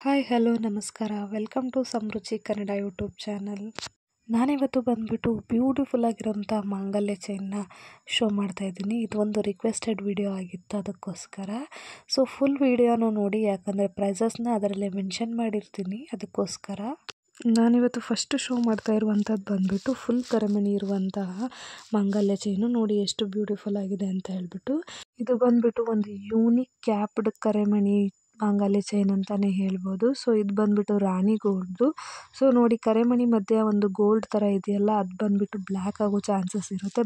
Hi hello ನಮಸ್ಕಾರ welcome to Samruchi Kannada YouTube channel. ನಾನಿವತ್ತು ಬಂದುಬಿಟ್ಟು ಬ್ಯೂಟಿಫುಲ್ ಆಗಿರೋಂಥ ಮಾಂಗಲ್ಯ ಚೈನ್ನ ಶೋ ಮಾಡ್ತಾಯಿದ್ದೀನಿ. ಇದು ಒಂದು ರಿಕ್ವೆಸ್ಟೆಡ್ ವಿಡಿಯೋ ಆಗಿತ್ತು, ಅದಕ್ಕೋಸ್ಕರ. ಸೊ ಫುಲ್ ವಿಡಿಯೋನ ನೋಡಿ, ಯಾಕಂದರೆ ಪ್ರೈಸಸ್ನ ಅದರಲ್ಲೇ ಮೆನ್ಷನ್ ಮಾಡಿರ್ತೀನಿ, ಅದಕ್ಕೋಸ್ಕರ. ನಾನಿವತ್ತು ಫಸ್ಟ್ ಶೋ ಮಾಡ್ತಾ ಇರುವಂಥದ್ದು ಬಂದುಬಿಟ್ಟು ಫುಲ್ ಕರೆಮಣಿ ಇರುವಂತಹ ಮಾಂಗಲ್ಯ ಚೈನು. ನೋಡಿ ಎಷ್ಟು ಬ್ಯೂಟಿಫುಲ್ ಆಗಿದೆ ಅಂತ ಹೇಳ್ಬಿಟ್ಟು. ಇದು ಬಂದುಬಿಟ್ಟು ಒಂದು ಯೂನಿಕ್ ಕ್ಯಾಪ್ಡ್ ಕರೆಮಣಿ ಮಾಂಗಲ್ಯ ಚೈನ್ ಅಂತಲೇ ಹೇಳ್ಬೋದು. ಸೊ ಇದು ಬಂದುಬಿಟ್ಟು ರಾಣಿ ಗೋಲ್ಡ್ದು. ಸೊ ನೋಡಿ, ಕರೆಮಣಿ ಮಧ್ಯೆ ಒಂದು ಗೋಲ್ಡ್ ಥರ ಇದೆಯಲ್ಲ, ಅದು ಬಂದುಬಿಟ್ಟು ಬ್ಲ್ಯಾಕ್ ಆಗೋ ಚಾನ್ಸಸ್ ಇರುತ್ತೆ.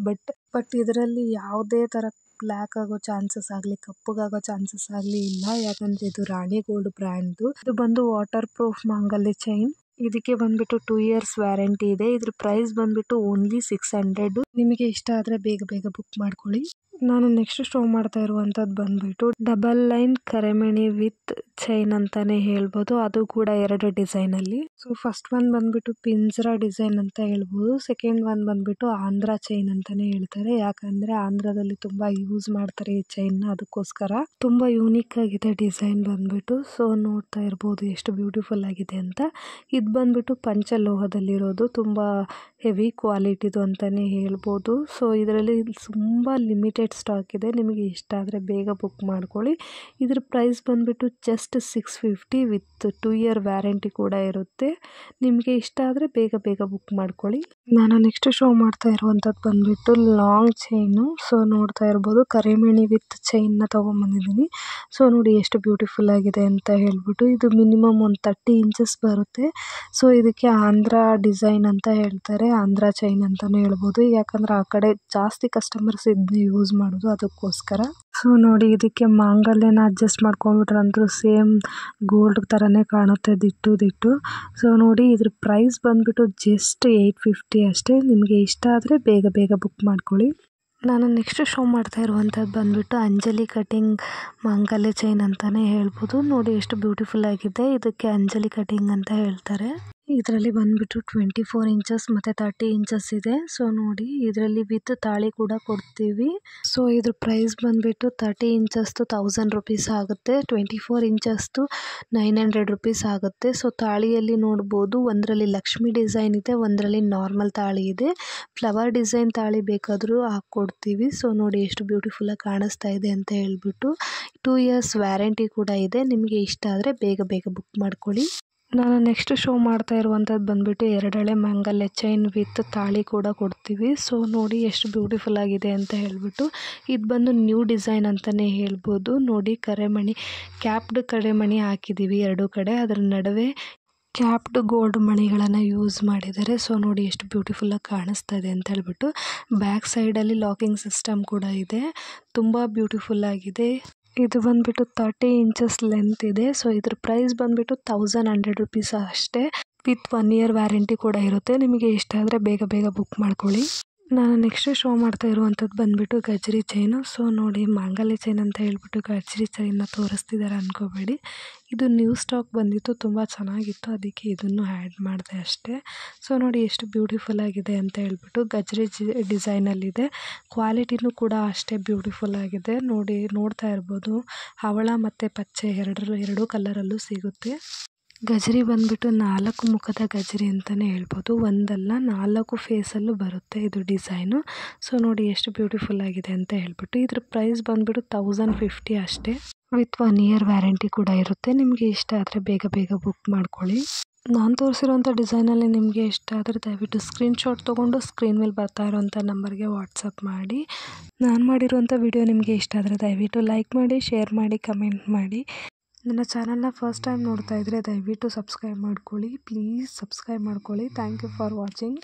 ಬಟ್ ಇದರಲ್ಲಿ ಯಾವುದೇ ಥರ ಬ್ಲ್ಯಾಕ್ ಆಗೋ ಚಾನ್ಸಸ್ ಆಗಲಿ, ಕಪ್ಪಗಾಗೋ ಚಾನ್ಸಸ್ ಆಗಲಿ ಇಲ್ಲ. ಯಾಕಂದರೆ ಇದು ರಾಣಿ ಗೋಲ್ಡ್ ಬ್ರ್ಯಾಂಡ್ದು. ಇದು ಬಂದು ವಾಟರ್ ಪ್ರೂಫ್ ಮಾಂಗಲ್ಯ ಚೈನ್. ಇದಕ್ಕೆ ಬಂದುಬಿಟ್ಟು 2 years ವ್ಯಾರಂಟಿ ಇದೆ. ಇದ್ರ ಪ್ರೈಸ್ ಬಂದುಬಿಟ್ಟು ಓನ್ಲಿ 600. ನಿಮಗೆ ಇಷ್ಟ ಆದರೆ ಬೇಗ ಬೇಗ ಬುಕ್ ಮಾಡ್ಕೊಳ್ಳಿ. ನಾನು ನೆಕ್ಸ್ಟ್ ಶೋ ಮಾಡ್ತಾ ಇರುವಂಥದ್ದು ಬಂದುಬಿಟ್ಟು ಡಬಲ್ ಲೈನ್ ಕರೆಮಣಿ ವಿತ್ ಚೈನ್ ಅಂತಾನೆ ಹೇಳ್ಬೋದು. ಅದು ಕೂಡ 2 ಡಿಸೈನಲ್ಲಿ. ಸೊ ಫಸ್ಟ್ ಒನ್ ಬಂದುಬಿಟ್ಟು ಪಿಂಜರಾ ಡಿಸೈನ್ ಅಂತ ಹೇಳ್ಬೋದು. ಸೆಕೆಂಡ್ ಒನ್ ಬಂದುಬಿಟ್ಟು ಆಂಧ್ರ ಚೈನ್ ಅಂತಾನೆ ಹೇಳ್ತಾರೆ. ಯಾಕಂದರೆ ಆಂಧ್ರದಲ್ಲಿ ತುಂಬ ಯೂಸ್ ಮಾಡ್ತಾರೆ ಈ ಚೈನ್ನ, ಅದಕ್ಕೋಸ್ಕರ. ತುಂಬ ಯೂನಿಕ್ ಆಗಿದೆ ಡಿಸೈನ್ ಬಂದುಬಿಟ್ಟು. ಸೊ ನೋಡ್ತಾ ಇರ್ಬೋದು ಎಷ್ಟು ಬ್ಯೂಟಿಫುಲ್ ಆಗಿದೆ ಅಂತ. ಇದು ಬಂದುಬಿಟ್ಟು ಪಂಚಲೋಹದಲ್ಲಿರೋದು, ತುಂಬ ಹೆವಿ ಕ್ವಾಲಿಟಿದು ಅಂತಲೇ ಹೇಳ್ಬೋದು. ಸೊ ಇದರಲ್ಲಿ ತುಂಬ ಲಿಮಿಟೆಡ್ ಸ್ಟಾಕ್ ಇದೆ. ನಿಮಗೆ ಇಷ್ಟ ಆದರೆ ಬೇಗ ಬುಕ್ ಮಾಡ್ಕೊಳ್ಳಿ. ಇದ್ರ ಪ್ರೈಸ್ ಬಂದುಬಿಟ್ಟು ಜಸ್ಟ್ 650 ವಿತ್ 2 year ವ್ಯಾರಂಟಿ ಕೂಡ ಇರುತ್ತೆ. ನಿಮಗೆ ಇಷ್ಟ ಆದರೆ ಬೇಗ ಬೇಗ ಬುಕ್ ಮಾಡ್ಕೊಳ್ಳಿ. ನಾನು ನೆಕ್ಸ್ಟ್ ಶೋ ಮಾಡ್ತಾ ಇರುವಂಥದ್ದು ಬಂದುಬಿಟ್ಟು ಲಾಂಗ್ ಚೈನು. ಸೊ ನೋಡ್ತಾ ಇರ್ಬೋದು, ಕರೆಮಣಿ ವಿತ್ ಚೈನ್ನ ತೊಗೊಂಬಂದಿದ್ದೀನಿ. ಸೊ ನೋಡಿ ಎಷ್ಟು ಬ್ಯೂಟಿಫುಲ್ ಆಗಿದೆ ಅಂತ ಹೇಳ್ಬಿಟ್ಟು. ಇದು ಮಿನಿಮಮ್ ಒಂದು 30 inches ಬರುತ್ತೆ. ಸೊ ಇದಕ್ಕೆ ಆಂಧ್ರ ಡಿಸೈನ್ ಅಂತ ಹೇಳ್ತಾರೆ, ಆಂಧ್ರ ಚೈನ್ ಅಂತಲೂ ಹೇಳ್ಬೋದು. ಯಾಕಂದರೆ ಆ ಕಡೆ ಜಾಸ್ತಿ ಕಸ್ಟಮರ್ಸ್ ಇದನ್ನ ಯೂಸ್ ಮಾಡೋದು, ಅದಕ್ಕೋಸ್ಕರ. ಸೊ ನೋಡಿ, ಇದಕ್ಕೆ ಮಾಂಗಲ್ಯನ ಅಡ್ಜಸ್ಟ್ ಮಾಡ್ಕೊಂಡ್ಬಿಟ್ರಂತೂ ಸೇಮ್ ಗೋಲ್ಡ್ ಥರನೇ ಕಾಣುತ್ತೆ, ದಿಟ್ಟು. ಸೊ ನೋಡಿ, ಇದ್ರ ಪ್ರೈಸ್ ಬಂದುಬಿಟ್ಟು ಜಸ್ಟ್ 850 ಅಷ್ಟೇ. ನಿಮಗೆ ಇಷ್ಟ ಆದರೆ ಬೇಗ ಬೇಗ ಬುಕ್ ಮಾಡ್ಕೊಳ್ಳಿ. ನಾನು ನೆಕ್ಸ್ಟ್ ಶೋ ಮಾಡ್ತಾ ಇರುವಂಥದ್ದು ಬಂದುಬಿಟ್ಟು ಅಂಜಲಿ ಕಟಿಂಗ್ ಮಾಂಗಲ್ಯ ಚೈನ್ ಅಂತಲೇ ಹೇಳ್ಬೋದು. ನೋಡಿ ಎಷ್ಟು ಬ್ಯೂಟಿಫುಲ್ ಆಗಿದೆ. ಇದಕ್ಕೆ ಅಂಜಲಿ ಕಟಿಂಗ್ ಅಂತ ಹೇಳ್ತಾರೆ. ಇದರಲ್ಲಿ ಬಂದುಬಿಟ್ಟು 24 inches ಮತ್ತು 30 inches ಇದೆ. ಸೊ ನೋಡಿ, ಇದರಲ್ಲಿ ವಿತ್ ತಾಳಿ ಕೂಡ ಕೊಡ್ತೀವಿ. ಸೊ ಇದ್ರ ಪ್ರೈಸ್ ಬಂದುಬಿಟ್ಟು 30 inchesದು 1000 rupees ಆಗುತ್ತೆ, 24 inchesದು 900 rupees ಆಗುತ್ತೆ. ಸೊ ತಾಳಿಯಲ್ಲಿ ನೋಡ್ಬೋದು, ಒಂದರಲ್ಲಿ ಲಕ್ಷ್ಮಿ ಡಿಸೈನ್ ಇದೆ, ಒಂದರಲ್ಲಿ ನಾರ್ಮಲ್ ತಾಳಿ ಇದೆ. ಫ್ಲವರ್ ಡಿಸೈನ್ ತಾಳಿ ಬೇಕಾದರೂ ಹಾಕ್ಕೊಡ್ತೀವಿ. ಸೊ ನೋಡಿ ಎಷ್ಟು ಬ್ಯೂಟಿಫುಲ್ಲಾಗಿ ಕಾಣಿಸ್ತಾ ಇದೆ ಅಂತ ಹೇಳ್ಬಿಟ್ಟು. 2 years ವ್ಯಾರಂಟಿ ಕೂಡ ಇದೆ. ನಿಮಗೆ ಇಷ್ಟ ಆದರೆ ಬೇಗ ಬೇಗ ಬುಕ್ ಮಾಡ್ಕೊಳ್ಳಿ. ನಾನು ನೆಕ್ಸ್ಟ್ ಶೋ ಮಾಡ್ತಾ ಇರುವಂಥದ್ದು ಬಂದುಬಿಟ್ಟು 2 ಹಳೆ ಮಾಂಗಲ್ಯ ಚೈನ್ ವಿತ್ ತಾಳಿ ಕೂಡ ಕೊಡ್ತೀವಿ. ಸೊ ನೋಡಿ ಎಷ್ಟು ಬ್ಯೂಟಿಫುಲ್ ಆಗಿದೆ ಅಂತ ಹೇಳ್ಬಿಟ್ಟು. ಇದು ಬಂದು ನ್ಯೂ ಡಿಸೈನ್ ಅಂತಲೇ ಹೇಳ್ಬೋದು. ನೋಡಿ, ಕರೆಮಣಿ ಕ್ಯಾಪ್ಡ್ ಕರೆಮಣಿ ಹಾಕಿದ್ದೀವಿ 2 ಕಡೆ. ಅದರ ನಡುವೆ ಕ್ಯಾಪ್ಡ್ ಗೋಲ್ಡ್ ಮಣಿಗಳನ್ನು ಯೂಸ್ ಮಾಡಿದ್ದಾರೆ. ಸೊ ನೋಡಿ ಎಷ್ಟು ಬ್ಯೂಟಿಫುಲ್ಲಾಗಿ ಕಾಣಿಸ್ತಾ ಇದೆ ಅಂತ ಹೇಳ್ಬಿಟ್ಟು. ಬ್ಯಾಕ್ ಸೈಡಲ್ಲಿ ಲಾಕಿಂಗ್ ಸಿಸ್ಟಮ್ ಕೂಡ ಇದೆ, ತುಂಬ ಬ್ಯೂಟಿಫುಲ್ ಆಗಿದೆ. ಇದು ಬಂದುಬಿಟ್ಟು 30 inches ಲೆಂತ್ ಇದೆ. ಸೊ ಇದ್ರ ಪ್ರೈಸ್ ಬಂದುಬಿಟ್ಟು 1100 rupees ಅಷ್ಟೇ, ವಿತ್ 1 year ವ್ಯಾರಂಟಿ ಕೂಡ ಇರುತ್ತೆ. ನಿಮಗೆ ಇಷ್ಟ ಆದರೆ ಬೇಗ ಬೇಗ ಬುಕ್ ಮಾಡ್ಕೊಳ್ಳಿ. ನಾನು ನೆಕ್ಸ್ಟ್ ಶೋ ಮಾಡ್ತಾ ಇರುವಂಥದ್ದು ಬಂದುಬಿಟ್ಟು ಗಜ್ರಿ ಚೈನು. ಸೊ ನೋಡಿ, ಮಾಂಗಲ್ಯ ಚೈನ್ ಅಂತ ಹೇಳ್ಬಿಟ್ಟು ಗಜ್ರಿ ಚೈನ್ನ ತೋರಿಸ್ತಿದ್ದಾರೆ ಅಂದ್ಕೋಬೇಡಿ. ಇದು ನ್ಯೂ ಸ್ಟಾಕ್ ಬಂದಿತ್ತು, ತುಂಬ ಚೆನ್ನಾಗಿತ್ತು, ಅದಕ್ಕೆ ಇದನ್ನು ಆ್ಯಡ್ ಮಾಡಿದೆ ಅಷ್ಟೇ. ಸೊ ನೋಡಿ ಎಷ್ಟು ಬ್ಯೂಟಿಫುಲ್ ಆಗಿದೆ ಅಂತ ಹೇಳ್ಬಿಟ್ಟು. ಗಜ್ರಿ ಡಿಸೈನಲ್ಲಿದೆ, ಕ್ವಾಲಿಟಿನೂ ಕೂಡ ಅಷ್ಟೇ ಬ್ಯೂಟಿಫುಲ್ ಆಗಿದೆ. ನೋಡ್ತಾ ಇರ್ಬೋದು, ಹವಳ ಮತ್ತು ಪಚ್ಚೆ ಎರಡೂ ಕಲರಲ್ಲೂ ಸಿಗುತ್ತೆ. ಗಜರಿ ಬಂದುಬಿಟ್ಟು 4 ಮುಖದ ಗಜರಿ ಅಂತಲೇ ಹೇಳ್ಬೋದು. ಒಂದಲ್ಲ 4 ಫೇಸಲ್ಲೂ ಬರುತ್ತೆ ಇದು ಡಿಸೈನು. ಸೊ ನೋಡಿ ಎಷ್ಟು ಬ್ಯೂಟಿಫುಲ್ ಆಗಿದೆ ಅಂತ ಹೇಳ್ಬಿಟ್ಟು. ಇದ್ರ ಪ್ರೈಸ್ ಬಂದುಬಿಟ್ಟು 1050 ಅಷ್ಟೇ, ವಿತ್ 1 year ವ್ಯಾರಂಟಿ ಕೂಡ ಇರುತ್ತೆ. ನಿಮಗೆ ಇಷ್ಟ ಆದರೆ ಬೇಗ ಬೇಗ ಬುಕ್ ಮಾಡ್ಕೊಳ್ಳಿ. ನಾನು ತೋರಿಸಿರೋಂಥ ಡಿಸೈನಲ್ಲಿ ನಿಮಗೆ ಇಷ್ಟ ಆದರೆ ದಯವಿಟ್ಟು ಸ್ಕ್ರೀನ್ಶಾಟ್ ತೊಗೊಂಡು ಸ್ಕ್ರೀನ್ ಮೇಲೆ ಬರ್ತಾ ಇರೋಂಥ ನಂಬರ್ಗೆ ವಾಟ್ಸಪ್ ಮಾಡಿ. ನಾನು ಮಾಡಿರೋಂಥ ವಿಡಿಯೋ ನಿಮಗೆ ಇಷ್ಟ ಆದರೆ ದಯವಿಟ್ಟು ಲೈಕ್ ಮಾಡಿ, ಶೇರ್ ಮಾಡಿ, ಕಮೆಂಟ್ ಮಾಡಿ. ನನ್ನ ಚಾನಲ್ನ ಫಸ್ಟ್ ಟೈಮ್ ನೋಡ್ತಾ ಇದ್ದರೆ ದಯವಿಟ್ಟು ಸಬ್ಸ್ಕ್ರೈಬ್ ಮಾಡ್ಕೊಳ್ಳಿ. ಪ್ಲೀಸ್ ಸಬ್ಸ್ಕ್ರೈಬ್ ಮಾಡ್ಕೊಳ್ಳಿ. Thank you for watching.